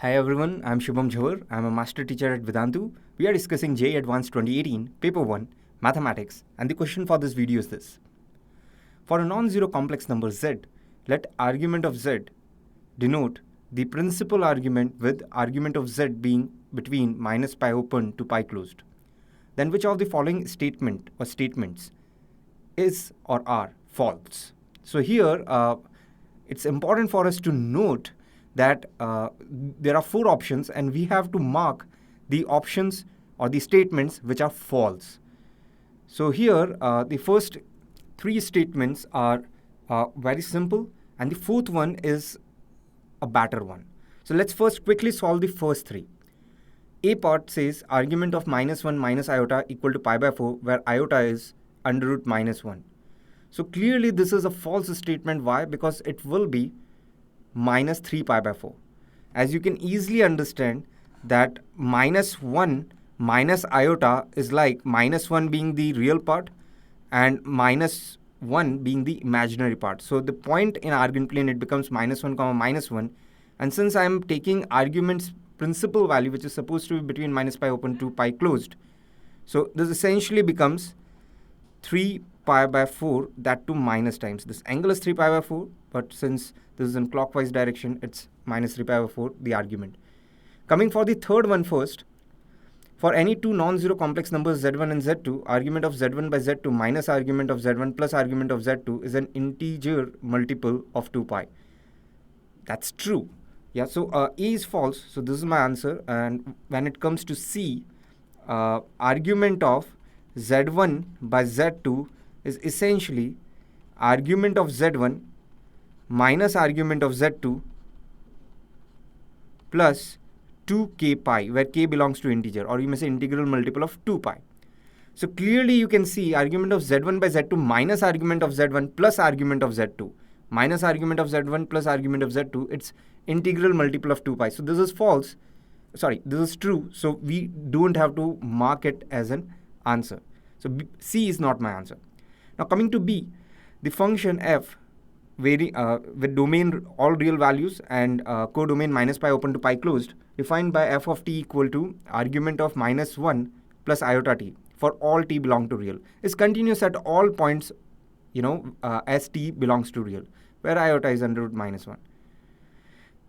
Hi everyone, I'm Shubham Jhawar. I'm a master teacher at Vedantu. We are discussing JEE Advanced 2018, Paper 1, Mathematics, and the question for this video is this. For a non-zero complex number z, let argument of z denote the principal argument with argument of z being between minus pi open to pi closed. Then which of the following statement or statements is or are false? So here, it's important for us to note that there are four options and we have to mark the options or the statements which are false. So here, the first three statements are very simple and the fourth one is a better one. So let's first quickly solve the first three. A part says argument of minus 1 minus iota equal to pi by 4 where iota is under root minus 1. So clearly this is a false statement. Why? Because it will be minus 3 pi by 4. As you can easily understand that minus 1 minus iota is like minus 1 being the real part and minus 1 being the imaginary part. So the point in argument plane, it becomes minus 1 comma minus 1. And since I am taking argument's principal value, which is supposed to be between minus pi open to pi closed, so this essentially becomes 3 pi by 4, that to minus times. This angle is 3 pi by 4, but since this is in clockwise direction, it's minus 3 pi by 4, the argument. Coming for the third one first, for any two non-zero complex numbers z1 and z2, argument of z1 by z2 minus argument of z1 plus argument of z2 is an integer multiple of 2 pi. That's true. Yeah, so A is false, so this is my answer. And when it comes to C, argument of z1 by z2 is essentially argument of z1 minus argument of z2 plus 2k pi, where k belongs to integer, or you may say integral multiple of 2 pi. So clearly you can see argument of z1 by z2 minus argument of z1 plus argument of z2 minus argument of z1 plus argument of z2, it's integral multiple of 2 pi. So this is false. Sorry, this is true. So we don't have to mark it as an answer. So C is not my answer. Now coming to B, the function f with domain all real values and codomain minus pi open to pi closed, defined by f of t equal to argument of minus 1 plus iota t for all t belong to real, is continuous at all points, as t belongs to real, where iota is under root minus 1.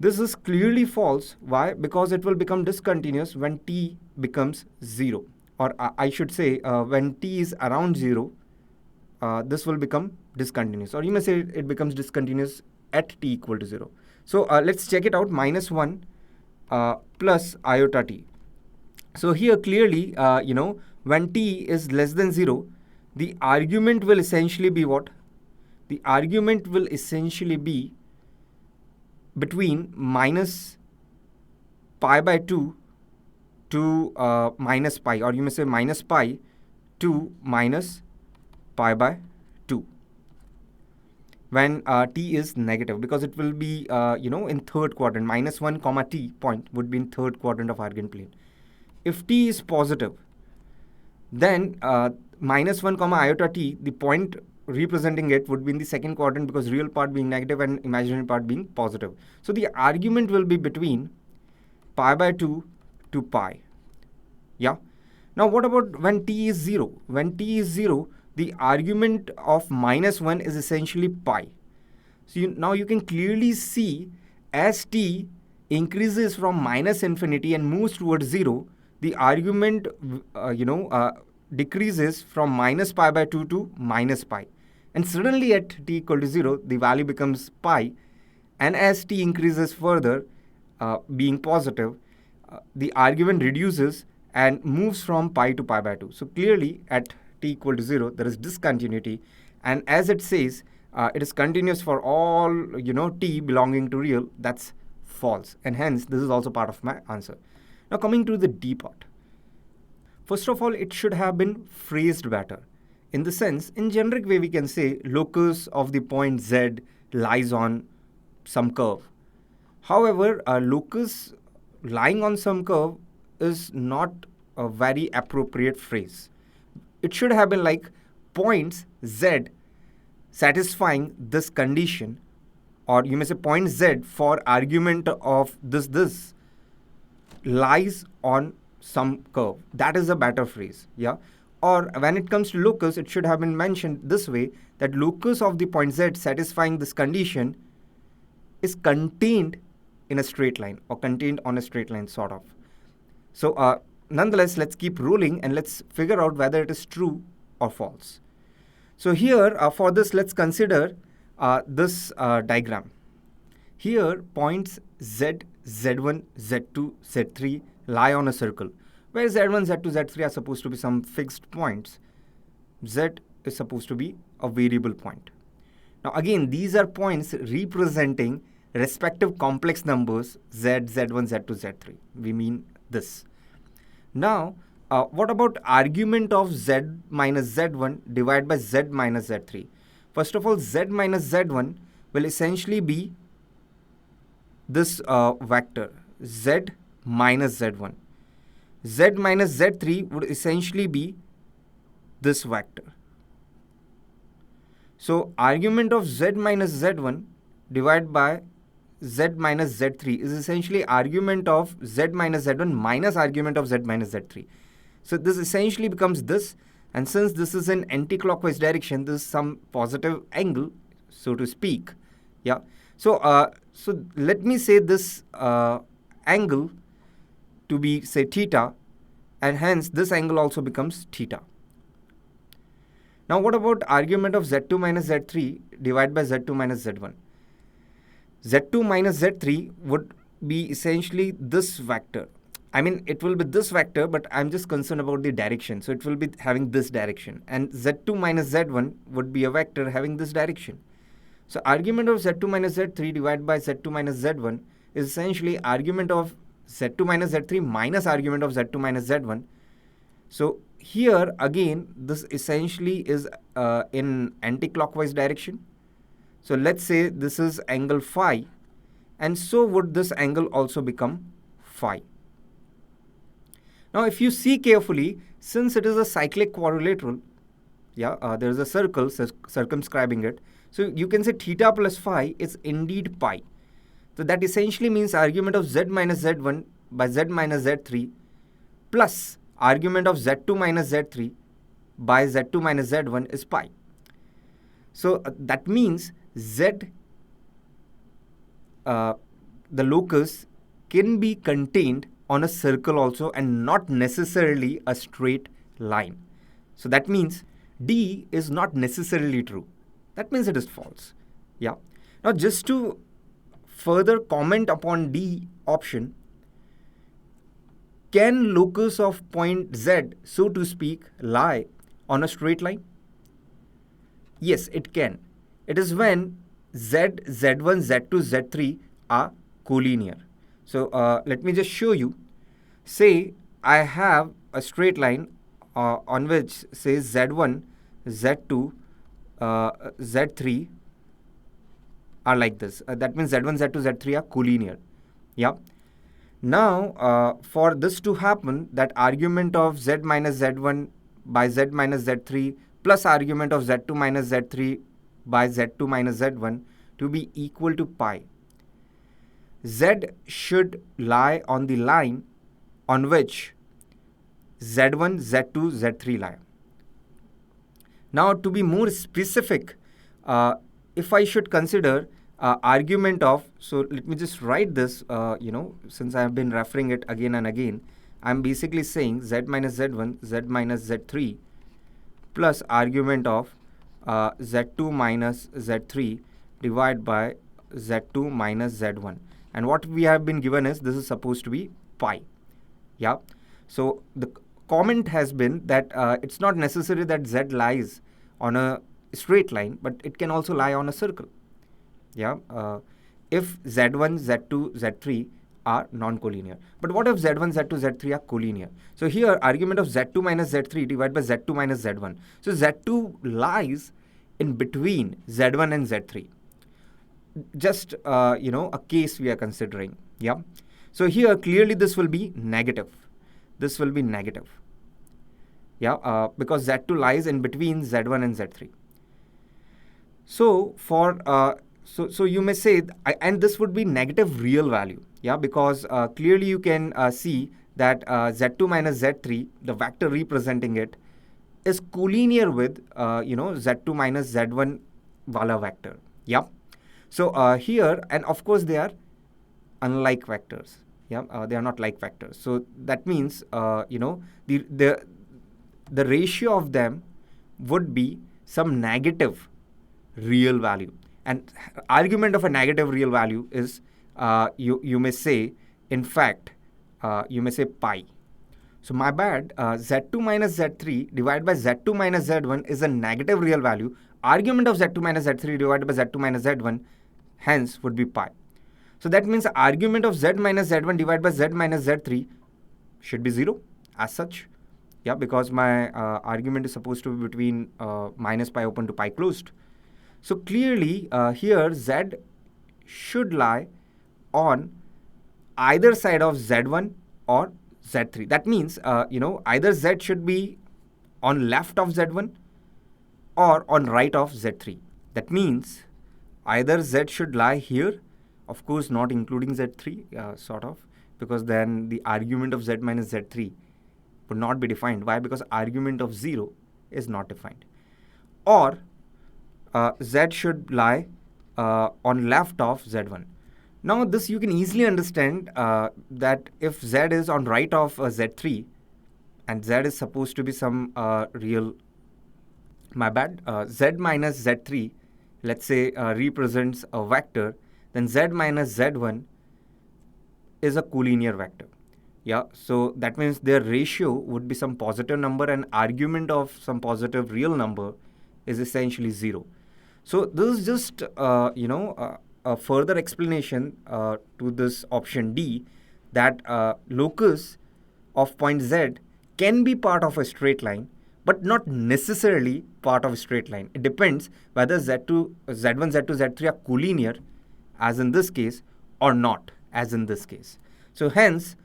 This is clearly false. Why? Because it will become discontinuous when t becomes 0. Or I should say when t is around 0, this will become discontinuous. Or you may say it becomes discontinuous at t equal to 0. So let's check it out. Minus 1 plus iota t. So here clearly, when t is less than 0, the argument will essentially be what? The argument will essentially be between minus pi by 2 to minus pi, or you may say minus pi to minus pi by 2 when t is negative, because it will be in third quadrant. Minus 1 comma t point would be in third quadrant of argument plane. If t is positive, then minus 1 comma iota t, the point representing it would be in the second quadrant, because real part being negative and imaginary part being positive. So the argument will be between pi by 2 to pi. Yeah. Now what about when t is 0? When t is 0, the argument of minus 1 is essentially pi. So now you can clearly see as t increases from minus infinity and moves towards 0, the argument decreases from minus pi by 2 to minus pi. And suddenly at t equal to 0, the value becomes pi. And as t increases further, being positive, the argument reduces and moves from pi to pi by 2. So clearly at t equal to 0, there is discontinuity. And as it says, it is continuous for all t belonging to real. That's false. And hence, this is also part of my answer. Now coming to the D part. First of all, it should have been phrased better. In the sense, in generic way, we can say locus of the point z lies on some curve. However, a locus lying on some curve is not a very appropriate phrase. It should have been like points z satisfying this condition, or you may say point z for argument of this. lies on some curve. That is a better phrase, yeah. Or when it comes to locus, it should have been mentioned this way, that locus of the point Z satisfying this condition is contained in a straight line, or contained on a straight line, sort of. So nonetheless, let's keep rolling and let's figure out whether it is true or false. So here, for this, let's consider this diagram. Here, points Z, Z1, Z2, Z3 lie on a circle, where Z1, Z2, Z3 are supposed to be some fixed points. Z is supposed to be a variable point. Now again, these are points representing respective complex numbers Z, Z1, Z2, Z3. We mean this. Now, what about argument of Z minus Z1 divided by Z minus Z3? First of all, Z minus Z1 will essentially be this vector, Z minus Z1. Z minus Z3 would essentially be this vector. So argument of Z minus Z1 divided by Z minus Z3 is essentially argument of Z minus Z1 minus argument of Z minus Z3. So this essentially becomes this, and since this is in anti-clockwise direction, this is some positive angle, so to speak. Yeah. So let me say this angle to be, say, theta, and hence this angle also becomes theta. Now what about argument of Z2 minus Z3 divided by Z2 minus Z1? Z2 minus Z3 would be essentially this vector. I mean, it will be this vector, but I'm just concerned about the direction. So it will be having this direction. And Z2 minus Z1 would be a vector having this direction. So argument of Z2 minus Z3 divided by Z2 minus Z1 is essentially argument of Z2 minus Z3 minus argument of Z2 minus Z1. So here again, this essentially is in anti-clockwise direction. So let's say this is angle phi, and so would this angle also become phi. Now if you see carefully, since it is a cyclic quadrilateral, yeah, there is a circle circumscribing it. So you can say theta plus phi is indeed pi. So that essentially means argument of Z minus Z1 by Z minus Z3 plus argument of Z2 minus Z3 by Z2 minus Z1 is pi. So that means Z, the locus, can be contained on a circle also and not necessarily a straight line. So that means D is not necessarily true. That means it is false. Yeah. Now just to further comment upon D option, can locus of point Z, so to speak, lie on a straight line? Yes, it can. It is when Z, Z1, Z2, Z3 are collinear. So let me just show you. Say I have a straight line on which says Z1, Z2, Z3 are like this. That means Z1, Z2, Z3 are collinear. Yeah. Now, for this to happen, that argument of Z minus Z1 by Z minus Z3 plus argument of Z2 minus Z3 by Z2 minus Z1 to be equal to pi, Z should lie on the line on which Z1, Z2, Z3 lie. Now, to be more specific, if I should consider argument of, so let me just write this, since I have been referring it again and again, I'm basically saying Z minus Z1, Z minus Z3 plus argument of Z2 minus Z3 divided by Z2 minus Z1. And what we have been given is this is supposed to be pi. Yeah. So the comment has been that it's not necessary that Z lies on a straight line, but it can also lie on a circle. Yeah. If Z1, Z2, Z3 are non-collinear. But what if Z1, Z2, Z3 are collinear? So here argument of Z2 minus Z3 divided by Z2 minus Z1. So Z2 lies in between Z1 and Z3. Just, a case we are considering. Yeah. So here clearly this will be negative. This will be negative. Yeah, because Z2 lies in between Z1 and Z3. So for so you may say, and this would be negative real value. Yeah, because clearly you can see that Z2 minus Z3, the vector representing it, is collinear with Z2 minus Z1 wala vector. Yeah. So here, and of course they are unlike vectors. Yeah, they are not like vectors. So that means the ratio of them would be some negative real value. And argument of a negative real value is you may say, in fact, you may say pi. So my bad, Z2 minus Z3 divided by Z2 minus Z1 is a negative real value. Argument of Z2 minus Z3 divided by Z2 minus Z1 hence would be pi. So that means the argument of Z minus Z1 divided by Z minus Z3 should be 0 as such. Yeah, because my argument is supposed to be between minus pi open to pi closed. So clearly here Z should lie on either side of Z1 or Z3. That means either Z should be on left of Z1 or on right of Z3. That means either Z should lie here, of course not including Z3 sort of, because then the argument of Z minus Z3 would not be defined. Why? Because argument of 0 is not defined. Or Z should lie on left of Z1. Now this you can easily understand that if Z is on right of Z3 and Z is supposed to be some real, Z minus Z3, let's say represents a vector, then Z minus Z1 is a collinear vector. Yeah, so that means their ratio would be some positive number and argument of some positive real number is essentially 0. So this is just a further explanation to this option D, that locus of point Z can be part of a straight line but not necessarily part of a straight line. It depends whether Z1, Z2, Z3 are collinear as in this case or not as in this case. So hence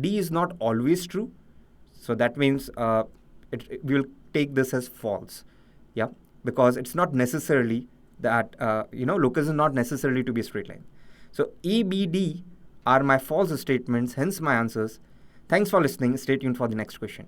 D is not always true. So that means we will take this as false. Yeah, because it's not necessarily that locus is not necessarily to be a straight line. So A, B, D are my false statements, hence my answers. Thanks for listening. Stay tuned for the next question.